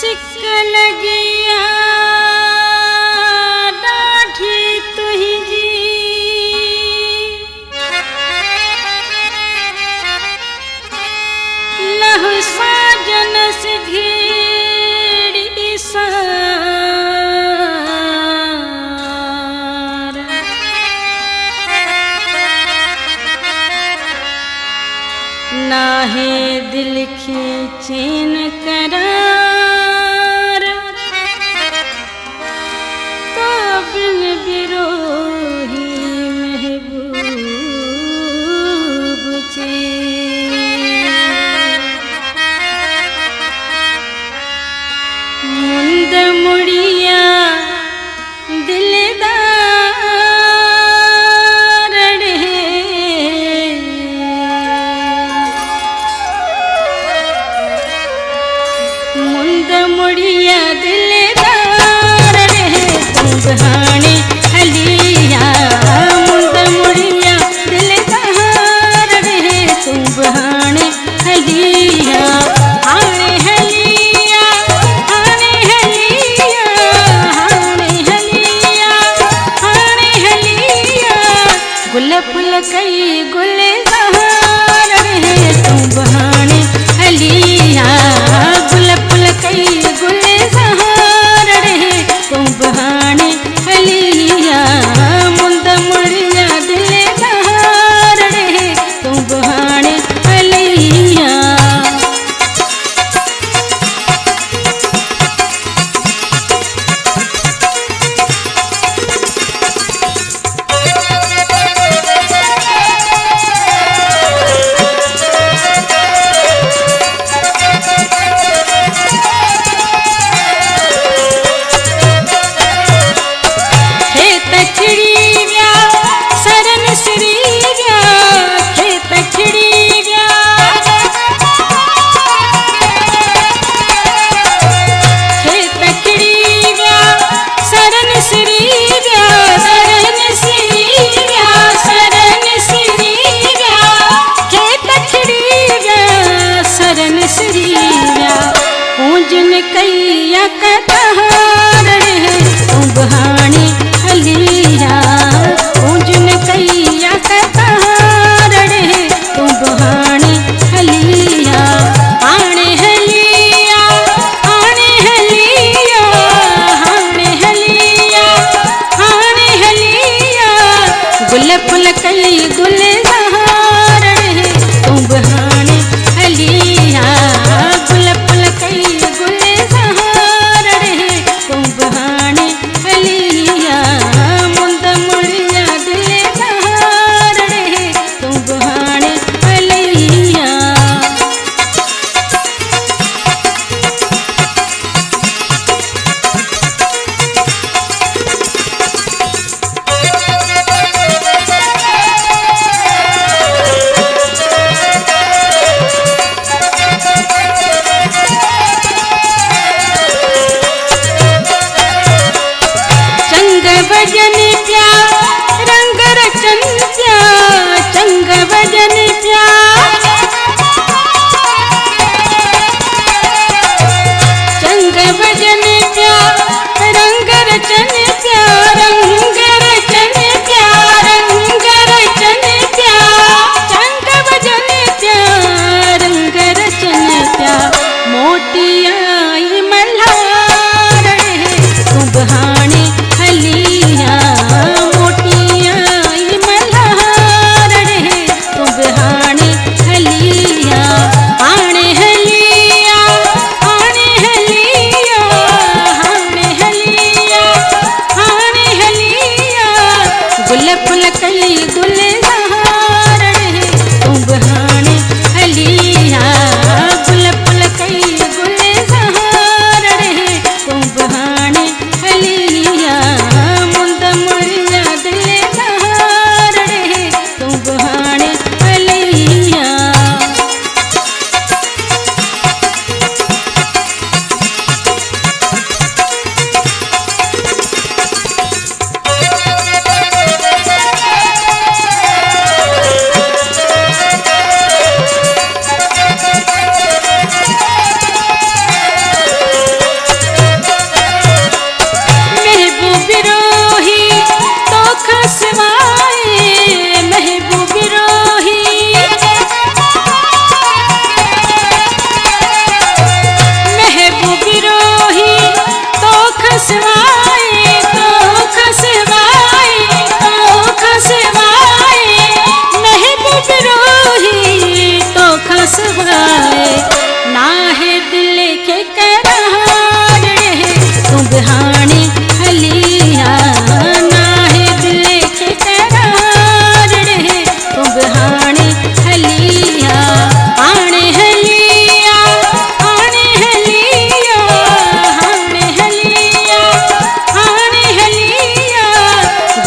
sickle गया डाठी तुही जी लहु साजन से घेड़ी सार नाहे दिल खींचेन करार तो बिन बिरोही महबूब जी मुंद मुड़िया दिलदार रे मुंद मुड़िया दिलदार रे तुम बहाने हलिया मुंद मुड़िया दिलदार रे तुम बहाने हलिया आने हलिया आने हलिया आने हलिया आने हलिया गुल फुल कई गुलजार रे तुम बहाने हलिया गुल फुल कई गुलजार रे तुम बहाने हलिया मुंद मुड़िया दिलदार रे तुम बहाने हलिया कैया कतार रे तुम बहाने हलिया पूजन कैया कतार रे तुम बहाने हलिया आने हलिया आने हलिया आने हलिया आने हलिया गुल फुल कई गुलजार रे तुम बहाने हलिया गुल फुल कई गुलजार रे तुम बहाने हलिया मुंद मुड़िया दिलदार रे तुम बहाने हलिया भजन प्या रंग रचन प्या चंग भजन प्या चंग भजन प्या रंग रचन प्या रंग रचन प्या रंग रचन प्या चंग भजन प्या रंग रचन प्या मोटिया मल्हार रे तुम बहाने हलिया मोटिया मल्हार रे तुम बहाने हलिया आने हलिया आने हलिया आने हलिया आने हलिया गुल फुल कई गुलजार रे तुम बहाने हलिया गुल फुल कई गुलजार रे तुम बहाने हलिया मुंद मुड़िया दिलदार रे तुम बहाने हलिया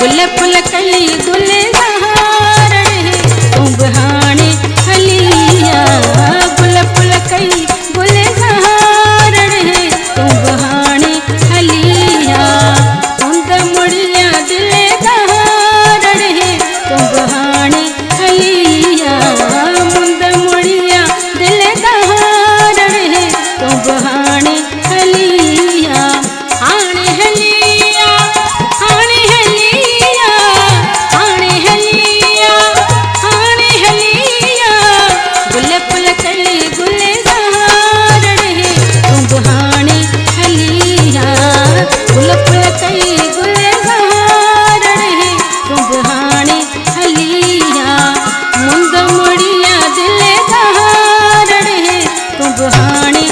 गुल फुल कली गुलजार रे तू बहाने हलिया गुल फुल कली गुलजार रे तू बहाने हलिया मुंद मुड़िया दिले दहार रे तू बहाने हलिया मुंद मुड़िया दिले दहार रे तू बहाने हलिया आने हलिया आने हलिया आने हलिया आने हलिया गुल फुल कली गुलजार रे तू बहाने हलिया गुल फुल कली गुलजार रे तू बहाने हलिया मुंद मुड़िया दिले दहार रे तू बहाने